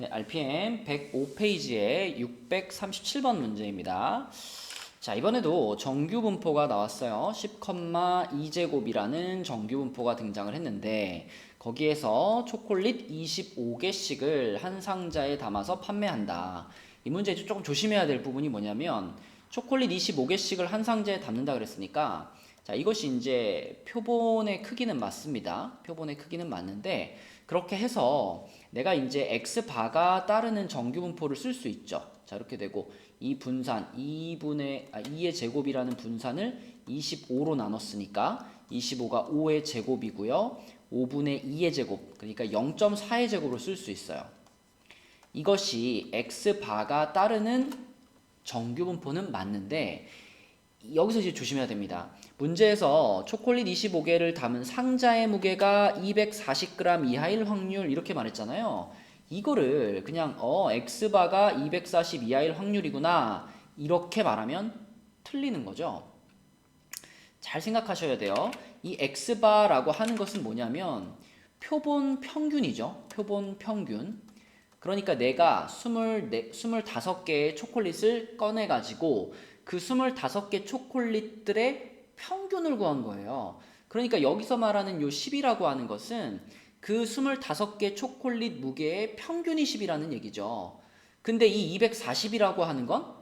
네, RPM 105페이지의 637번 문제입니다. 자, 이번에도 정규 분포가 나왔어요. 10,2제곱이라는 정규 분포가 등장을 했는데 거기에서 초콜릿 25개씩을 한 상자에 담아서 판매한다. 이 문제 조금 조심해야 될 부분이 뭐냐면 초콜릿 25개씩을 한 상자에 담는다 그랬으니까 자, 이것이 이제 표본의 크기는 맞습니다. 표본의 크기는 맞는데 그렇게 해서 내가 이제 x바가 따르는 정규 분포를 쓸 수 있죠. 자, 이렇게 되고 이 분산 2의 제곱이라는 분산을 25로 나눴으니까 25가 5의 제곱이고요. 5분의 2의 제곱, 그러니까 0.4의 제곱으로 쓸 수 있어요. 이것이 x바가 따르는 정규 분포는 맞는데 여기서 이제 조심해야 됩니다. 문제에서 초콜릿 25개를 담은 상자의 무게가 240g 이하일 확률 이렇게 말했잖아요. 이거를 그냥 x바가 240 이하일 확률이구나 이렇게 말하면 틀리는 거죠. 잘 생각하셔야 돼요. 이 x바라고 하는 것은 뭐냐면 표본 평균이죠. 표본 평균. 그러니까 내가 25개의 초콜릿을 꺼내가지고 그 25개 초콜릿들의 평균을 구한 거예요. 그러니까 여기서 말하는 요 10이라고 하는 것은 그 25개 초콜릿 무게의 평균이 10이라는 얘기죠. 근데 이 240이라고 하는 건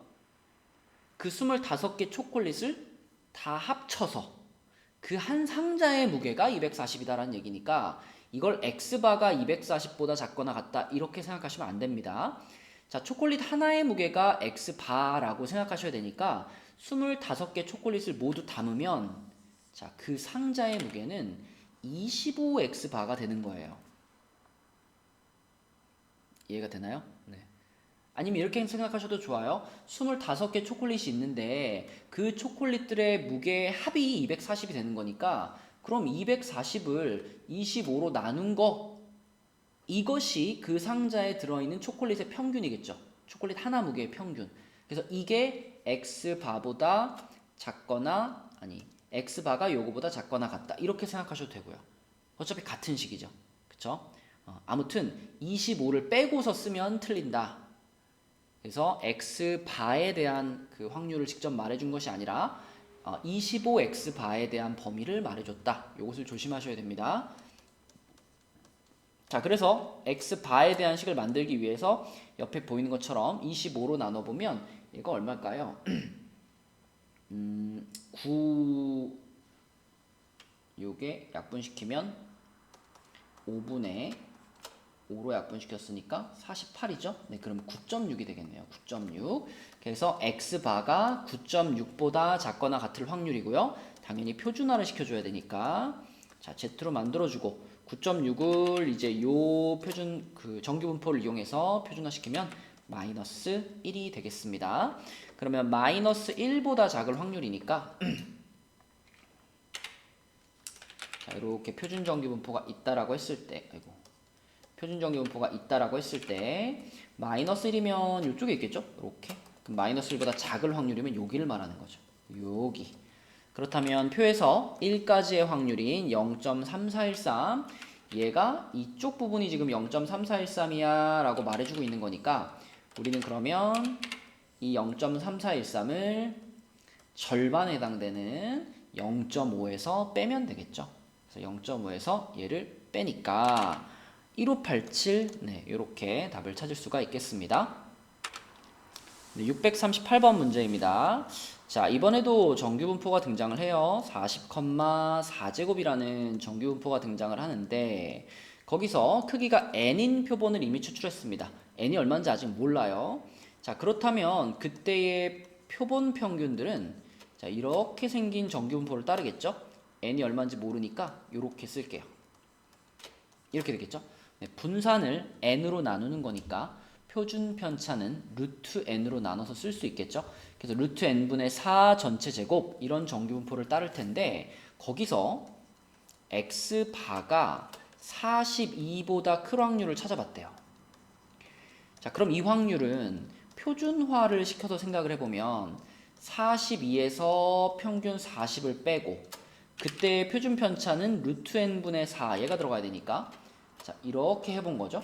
그 25개 초콜릿을 다 합쳐서 그 한 상자의 무게가 240이다라는 얘기니까 이걸 x바가 240보다 작거나 같다 이렇게 생각하시면 안 됩니다. 자, 초콜릿 하나의 무게가 x바라고 생각하셔야 되니까 25개 초콜릿을 모두 담으면 자, 그 상자의 무게는 25x바가 되는 거예요. 이해가 되나요? 네. 아니면 이렇게 생각하셔도 좋아요. 25개 초콜릿이 있는데 그 초콜릿들의 무게의 합이 240이 되는 거니까 그럼 240을 25로 나눈 거 이것이 그 상자에 들어있는 초콜릿의 평균이겠죠. 초콜릿 하나 무게의 평균. 그래서 이게 x바보다 작거나 아니 x바가 요거보다 작거나 같다. 이렇게 생각하셔도 되고요. 어차피 같은 식이죠. 그쵸? 아무튼 25를 빼고서 쓰면 틀린다. 그래서 x바에 대한 그 확률을 직접 말해준 것이 아니라 25x바에 대한 범위를 말해줬다. 이것을 조심하셔야 됩니다. 자, 그래서 x바에 대한 식을 만들기 위해서 옆에 보이는 것처럼 25로 나눠보면 얘가 얼마일까요? 요게 약분시키면 5분의 5로 약분시켰으니까 48이죠? 네, 그럼 9.6이 되겠네요. 9.6. 그래서 x바가 9.6보다 작거나 같을 확률이고요. 당연히 표준화를 시켜줘야 되니까 자, z로 만들어주고 9.6을 이제 요 표준 그 정규 분포를 이용해서 표준화시키면 마이너스 1이 되겠습니다. 그러면 마이너스 1보다 작을 확률이니까 자, 이렇게 표준 정규 분포가 있다라고 했을 때 아이고 표준 정규 분포가 있다라고 했을 때 마이너스 1이면 이쪽에 있겠죠? 이렇게. 그럼 마이너스 1보다 작을 확률이면 여기를 말하는 거죠. 여기. 그렇다면 표에서 1까지의 확률인 0.3413 얘가 이쪽 부분이 지금 0.3413이야 라고 말해주고 있는 거니까 우리는 그러면 이 0.3413을 절반에 해당되는 0.5에서 빼면 되겠죠. 그래서 0.5에서 얘를 빼니까 1587 네, 이렇게 답을 찾을 수가 있겠습니다. 네, 638번 문제입니다. 자, 이번에도 정규분포가 등장을 해요. 40,4제곱이라는 정규분포가 등장을 하는데 거기서 크기가 n인 표본을 이미 추출했습니다. n이 얼마인지 아직 몰라요. 자, 그렇다면 그때의 표본 평균들은 자, 이렇게 생긴 정규분포를 따르겠죠? n이 얼마인지 모르니까 이렇게 쓸게요. 이렇게 되겠죠? 네, 분산을 n으로 나누는 거니까 표준 편차는 루트 n으로 나눠서 쓸 수 있겠죠? 그래서 루트 n분의 4 전체 제곱 이런 정규분포를 따를 텐데 거기서 x바가 42보다 클 확률을 찾아봤대요. 자, 그럼 이 확률은 표준화를 시켜서 생각을 해보면 42에서 평균 40을 빼고 그때 표준 편차는 루트 n분의 4 얘가 들어가야 되니까 자, 이렇게 해본 거죠.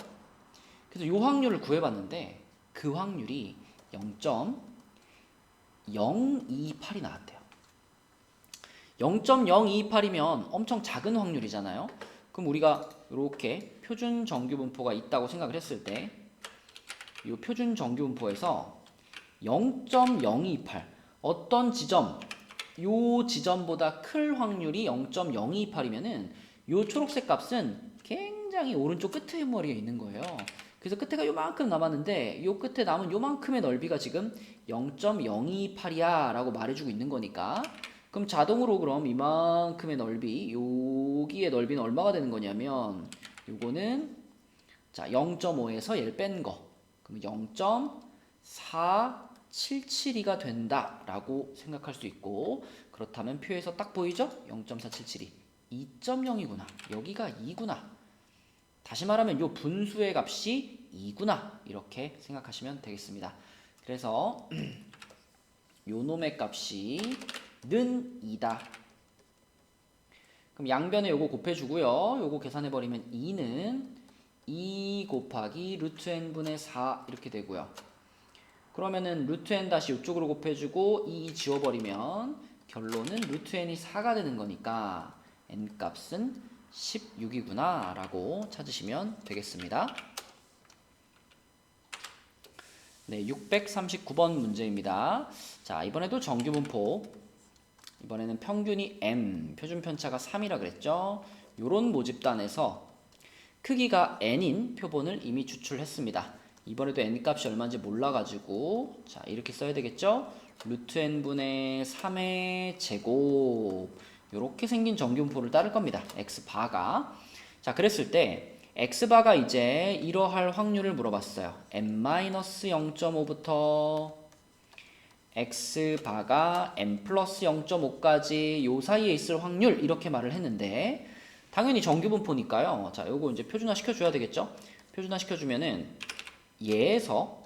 그래서 요 확률을 구해봤는데 그 확률이 0.028이 나왔대요. 0.028이면 엄청 작은 확률이잖아요. 그럼 우리가 이렇게 표준 정규 분포가 있다고 생각을 했을 때 이 표준 정규 분포에서 0.028 어떤 지점 요 지점보다 클 확률이 0.028이면은 요 초록색 값은 굉장히 오른쪽 끝에 머리에 있는 거예요. 그래서 끝에가 요만큼 남았는데 요 끝에 남은 요만큼의 넓이가 지금 0.028이야 라고 말해주고 있는 거니까 그럼 자동으로 그럼 이만큼의 넓이 여기의 넓이는 얼마가 되는 거냐면 요거는 자 0.5에서 얘를 뺀 거 그럼 0.4772가 된다라고 생각할 수 있고 그렇다면 표에서 딱 보이죠? 0.4772 2.0이구나 여기가 2구나 다시 말하면 요 분수의 값이 2구나 이렇게 생각하시면 되겠습니다. 그래서 요 놈의 값이 는 2다. 그럼 양변에 요거 곱해주고요. 요거 계산해버리면 2는 2 곱하기 루트 n분의 4 이렇게 되고요. 그러면은 루트 n 다시 이쪽으로 곱해주고 2 지워버리면 결론은 루트 n이 4가 되는 거니까 n 값은 16이구나 라고 찾으시면 되겠습니다. 네, 639번 문제입니다. 자, 이번에도 정규분포. 이번에는 평균이 m, 표준 편차가 3이라 그랬죠. 요런 모집단에서 크기가 n인 표본을 이미 추출했습니다. 이번에도 n 값이 얼마인지 몰라가지고 자 이렇게 써야 되겠죠. 루트 n분의 3의 제곱 요렇게 생긴 정규분포를 따를 겁니다. x바가 자 그랬을 때 x바가 이제 이러할 확률을 물어봤어요. n-0.5부터 x바가 n 플러스 0.5까지 요 사이에 있을 확률 이렇게 말을 했는데 당연히 정규분포니까요. 자, 요거 이제 표준화 시켜줘야 되겠죠? 표준화 시켜주면은 얘에서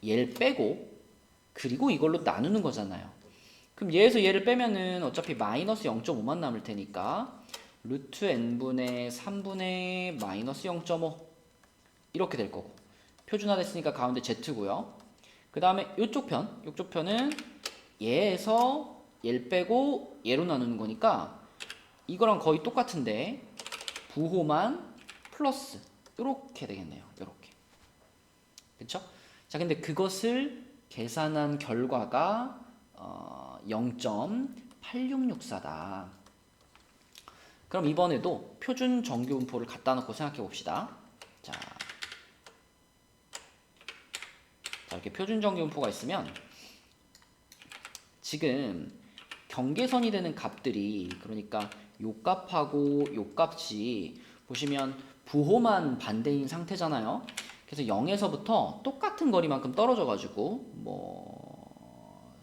얘를 빼고 그리고 이걸로 나누는 거잖아요. 그럼 얘에서 얘를 빼면은 어차피 마이너스 0.5만 남을 테니까 루트 n분의 3분의 마이너스 0.5 이렇게 될 거고 표준화 됐으니까 가운데 z고요. 그 다음에 요쪽 편은 얘에서 얘를 빼고 얘로 나누는 거니까 이거랑 거의 똑같은데 부호만 플러스 이렇게 되겠네요. 이렇게 그쵸? 자 근데 그것을 계산한 결과가 0.8664다. 그럼 이번에도 표준 정규분포를 갖다 놓고 생각해 봅시다. 자 이렇게 표준 정규분포가 있으면 지금 경계선이 되는 값들이 그러니까 요 값하고 요 값이 보시면 부호만 반대인 상태잖아요. 그래서 0에서부터 똑같은 거리만큼 떨어져 가지고 뭐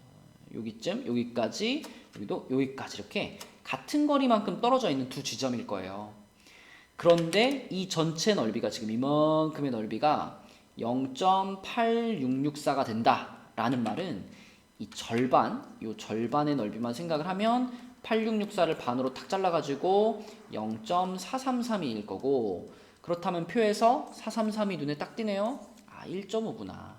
여기쯤 여기까지 여기도 여기까지 이렇게 같은 거리만큼 떨어져 있는 두 지점일 거예요. 그런데 이 전체 넓이가 지금 이만큼의 넓이가 0.8664가 된다라는 말은 이 요 절반의 넓이만 생각을 하면 8664를 반으로 탁 잘라가지고 0.433일 거고 그렇다면 표에서 433이 눈에 딱 띄네요. 아 1.5구나.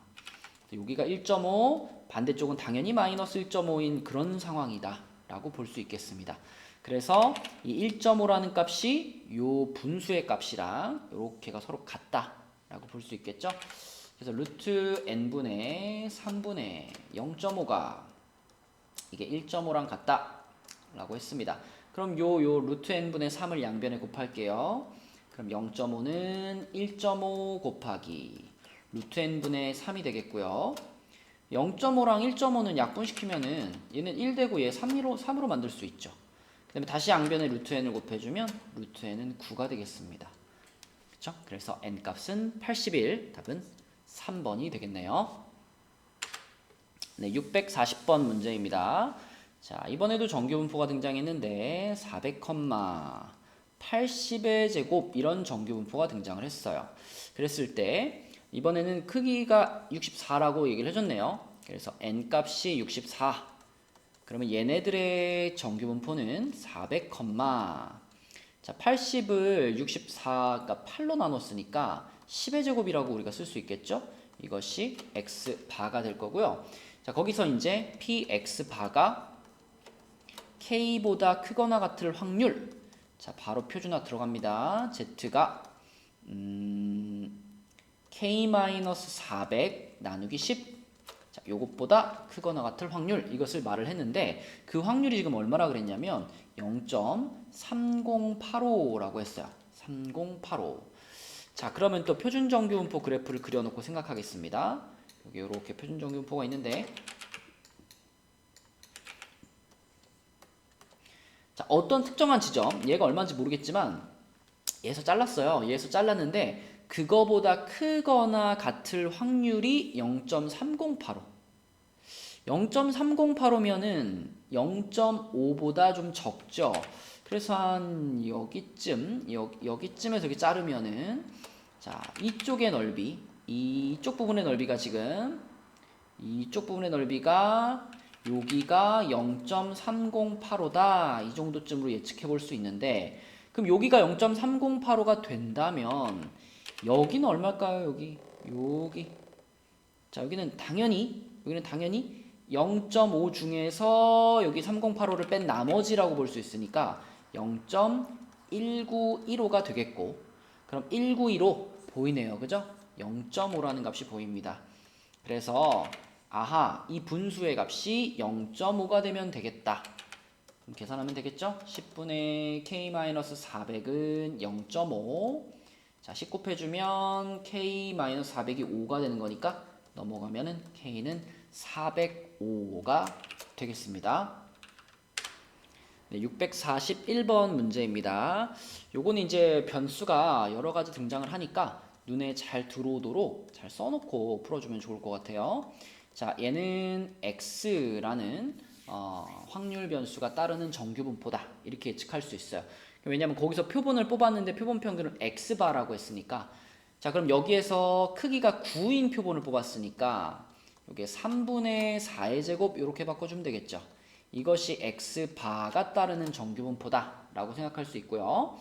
여기가 1.5 반대쪽은 당연히 마이너스 1.5인 그런 상황이다 라고 볼 수 있겠습니다. 그래서 이 1.5라는 값이 요 분수의 값이랑 이렇게가 서로 같다 라고 볼 수 있겠죠. 그래서 루트 n분의 3분의 0.5가 이게 1.5랑 같다 라고 했습니다. 그럼 요 루트 n분의 3을 양변에 곱할게요. 그럼 0.5는 1.5 곱하기 루트 n분의 3이 되겠고요. 0.5랑 1.5는 약분시키면은 얘는 1 되고 얘 3으로 만들 수 있죠. 그 다음에 다시 양변에 루트 n을 곱해주면 루트 n은 9가 되겠습니다. 그쵸? 그래서 n 값은 81, 답은 3번이 되겠네요. 네, 640번 문제입니다. 자, 이번에도 정규분포가 등장했는데 400, 80의 제곱 이런 정규분포가 등장을 했어요. 그랬을 때 이번에는 크기가 64라고 얘기를 해줬네요. 그래서 n 값이 64. 그러면 얘네들의 정규분포는 400, 자 80을 64가 8로 나눴으니까 10의 제곱이라고 우리가 쓸 수 있겠죠? 이것이 x 바가 될 거고요. 자, 거기서 이제 px 바가 k보다 크거나 같을 확률. 자, 바로 표준화 들어갑니다. z가 k-400 나누기 10. 자, 요것보다 크거나 같을 확률, 이것을 말을 했는데 그 확률이 지금 얼마라 그랬냐면 0.3085라고 했어요. 3085. 자, 그러면 또 표준정규분포 그래프를 그려놓고 생각하겠습니다. 여기 이렇게 표준정규분포가 있는데, 자, 어떤 특정한 지점, 얘가 얼마인지 모르겠지만 얘에서 잘랐어요. 얘에서 잘랐는데 그거보다 크거나 같을 확률이 0.308호. 0.308호면은 0.5보다 좀 적죠. 그래서 한 여기쯤, 여기쯤에서 이렇게 자르면은, 자, 이쪽의 넓이, 이쪽 부분의 넓이가 지금, 이쪽 부분의 넓이가 여기가 0.308호다. 이 정도쯤으로 예측해 볼 수 있는데, 그럼 여기가 0.308호가 된다면 여기는 얼마일까요? 여기. 자, 여기는 당연히 0.5 중에서 여기 3085를 뺀 나머지라고 볼 수 있으니까 0.1915가 되겠고, 그럼 1915 보이네요. 그죠? 0.5라는 값이 보입니다. 그래서 아하, 이 분수의 값이 0.5가 되면 되겠다. 그럼 계산하면 되겠죠? 10분의 k-400은 0.5. 자, 10 곱해주면 k-400이 5가 되는 거니까 넘어가면은 k는 405가 되겠습니다. 네, 641번 문제입니다. 요거는 이제 변수가 여러 가지 등장을 하니까 눈에 잘 들어오도록 잘 써놓고 풀어주면 좋을 것 같아요. 자, 얘는 x라는 확률 변수가 따르는 정규분포다, 이렇게 예측할 수 있어요. 왜냐하면 거기서 표본을 뽑았는데 표본 평균을 x바라고 했으니까, 자, 그럼 여기에서 크기가 9인 표본을 뽑았으니까 여기에 3분의 4의 제곱 이렇게 바꿔주면 되겠죠. 이것이 x바가 따르는 정규분포다 라고 생각할 수 있고요.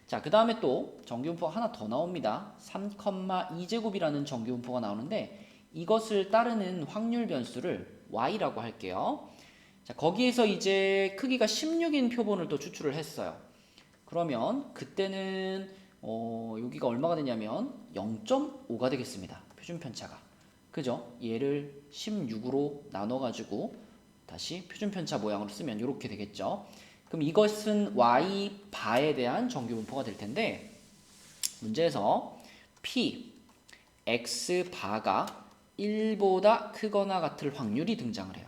자, 그 다음에 또 정규분포가 하나 더 나옵니다. 3,2제곱이라는 정규분포가 나오는데 이것을 따르는 확률 변수를 y라고 할게요. 자, 거기에서 이제 크기가 16인 표본을 또 추출을 했어요. 그러면 그때는 여기가 얼마가 되냐면 0.5가 되겠습니다. 표준 편차가. 그죠? 얘를 16으로 나눠가지고 다시 표준 편차 모양으로 쓰면 이렇게 되겠죠. 그럼 이것은 y 바에 대한 정규분포가 될 텐데, 문제에서 p x 바가 1보다 크거나 같을 확률이 등장을 해요.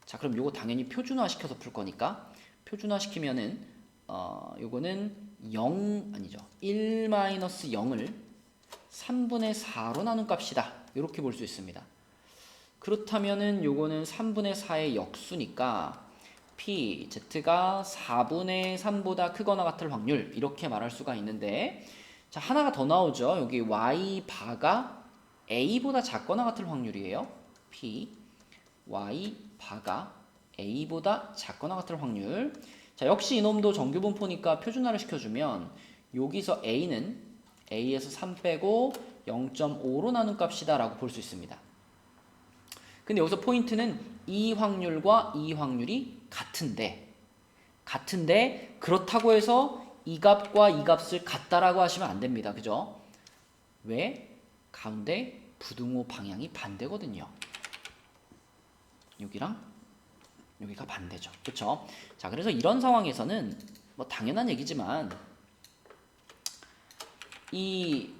자, 그럼 요거 당연히 표준화 시켜서 풀 거니까 표준화 시키면은 요거는 0 아니죠. 1-0을 3분의 4로 나눈 값이다. 이렇게 볼 수 있습니다. 그렇다면은 요거는 3분의 4의 역수니까 p, z가 4분의 3보다 크거나 같을 확률, 이렇게 말할 수가 있는데, 자, 하나가 더 나오죠. 여기 y 바가 a보다 작거나 같을 확률이에요. p, y 바가 a보다 작거나 같을 확률. 자, 역시 이놈도 정규분포니까 표준화를 시켜주면 여기서 a는 a에서 3 빼고 0.5로 나눈 값이다 라고 볼 수 있습니다. 근데 여기서 포인트는 이 확률과 이 확률이 같은데 그렇다고 해서 이 값과 이 값을 같다라고 하시면 안 됩니다. 그죠? 왜? 가운데 부등호 방향이 반대거든요. 여기랑 여기가 반대죠. 그쵸? 자, 그래서 이런 상황에서는 뭐 당연한 얘기지만 이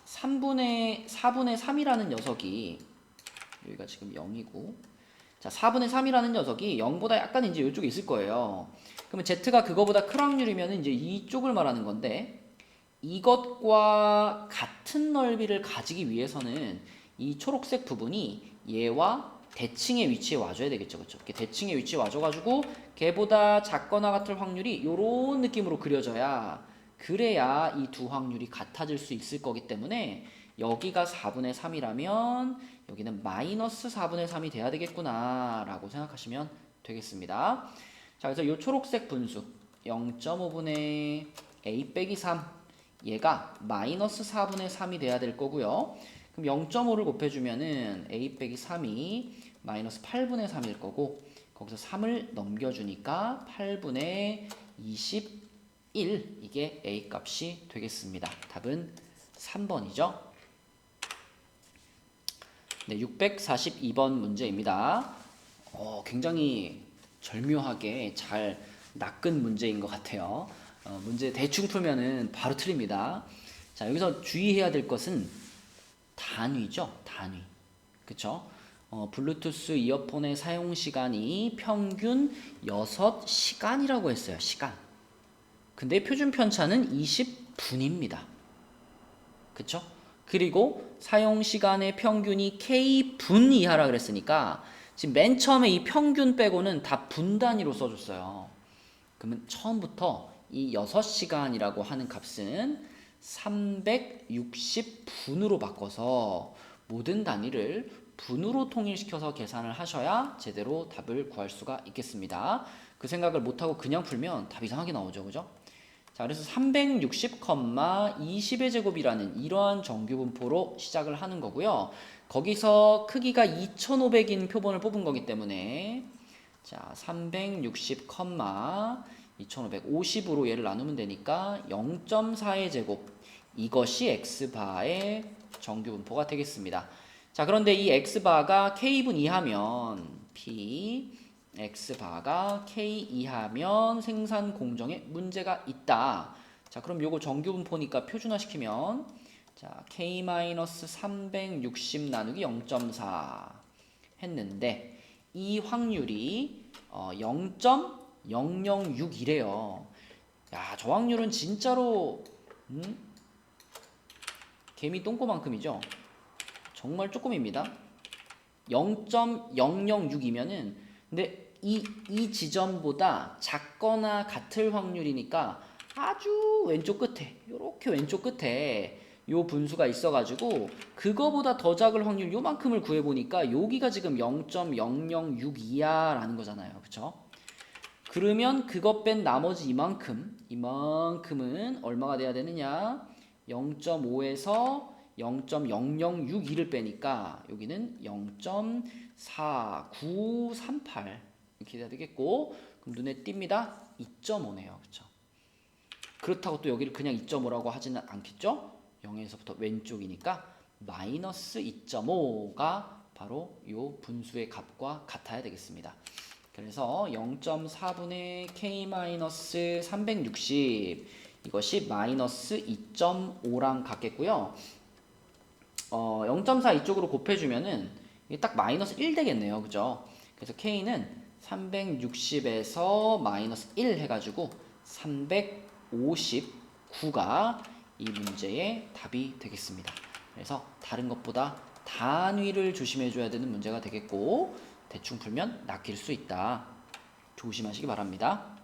4분의 3이라는 녀석이, 여기가 지금 0이고, 자, 4분의 3이라는 녀석이 0보다 약간 이제 이쪽에 있을 거예요. 그러면 z가 그거보다 큰 확률이면 이제 이쪽을 말하는 건데, 이것과 같은 넓이를 가지기 위해서는 이 초록색 부분이 얘와 대칭의 위치에 와줘야 되겠죠. 그쵸? 이렇게 대칭의 위치에 와줘가지고 걔보다 작거나 같을 확률이 요런 느낌으로 그려져야, 그래야 이 두 확률이 같아질 수 있을 거기 때문에 여기가 4분의 3이라면 여기는 마이너스 4분의 3이 돼야 되겠구나 라고 생각하시면 되겠습니다. 자, 그래서 이 초록색 분수 0.5분의 a 빼기 3, 얘가 마이너스 4분의 3이 돼야 될 거고요. 그럼 0.5를 곱해주면은 a 빼기 3이 마이너스 8분의 3일 거고 거기서 3을 넘겨주니까 8분의 21 이게 a 값이 되겠습니다. 답은 3번이죠. 네, 642번 문제입니다. 굉장히 절묘하게 잘 낚은 문제인 것 같아요. 문제 대충 풀면은 바로 틀립니다. 자, 여기서 주의해야 될 것은 단위죠. 단위. 그쵸? 블루투스 이어폰의 사용 시간이 평균 6시간이라고 했어요. 시간. 근데 표준 편차는 20분입니다. 그쵸? 그리고 사용 시간의 평균이 K분 이하라 그랬으니까 지금 맨 처음에 이 평균 빼고는 다 분 단위로 써줬어요. 그러면 처음부터 이 6시간이라고 하는 값은 360분으로 바꿔서 모든 단위를 분으로 통일시켜서 계산을 하셔야 제대로 답을 구할 수가 있겠습니다. 그 생각을 못하고 그냥 풀면 답 이상하게 나오죠. 그죠? 자, 그래서 360, 20의 제곱이라는 이러한 정규분포로 시작을 하는 거고요. 거기서 크기가 2500인 표본을 뽑은 거기 때문에 자, 360, 2500, 50으로 얘를 나누면 되니까 0.4의 제곱 이것이 x바의 정규분포가 되겠습니다. 자, 그런데 이 x바가 k분 이하면 p x바가 k 이하면 생산 공정에 문제가 있다. 자, 그럼 요거 정규분포니까 표준화시키면 자, k-360 나누기 0.4 했는데 이 확률이 0.006이래요. 야, 저 확률은 진짜로 개미 똥꼬만큼이죠. 정말 조금입니다. 0.006이면은 근데 이 지점보다 작거나 같을 확률이니까 아주 왼쪽 끝에 요렇게 왼쪽 끝에 요 분수가 있어가지고 그거보다 더 작을 확률 요만큼을 구해보니까 여기가 지금 0.006이야 라는 거잖아요. 그쵸? 그러면 그것 뺀 나머지 이만큼은 얼마가 돼야 되느냐? 0.5에서 0.0062를 빼니까 여기는 0.4938 이렇게 돼야 되겠고 그럼 눈에 띕니다. 2.5네요. 그쵸? 그렇다고 또 여기를 그냥 2.5라고 하지는 않겠죠? 0에서부터 왼쪽이니까 마이너스 2.5가 바로 이 분수의 값과 같아야 되겠습니다. 그래서 0.4분의 k-360 이것이 마이너스 2.5랑 같겠고요. 0.4 이쪽으로 곱해주면은 이게 딱 마이너스 1 되겠네요. 그죠? 그래서 k는 360에서 마이너스 1 해가지고 359가 이 문제의 답이 되겠습니다. 그래서 다른 것보다 단위를 조심해줘야 되는 문제가 되겠고 대충 풀면 낚일 수 있다. 조심하시기 바랍니다.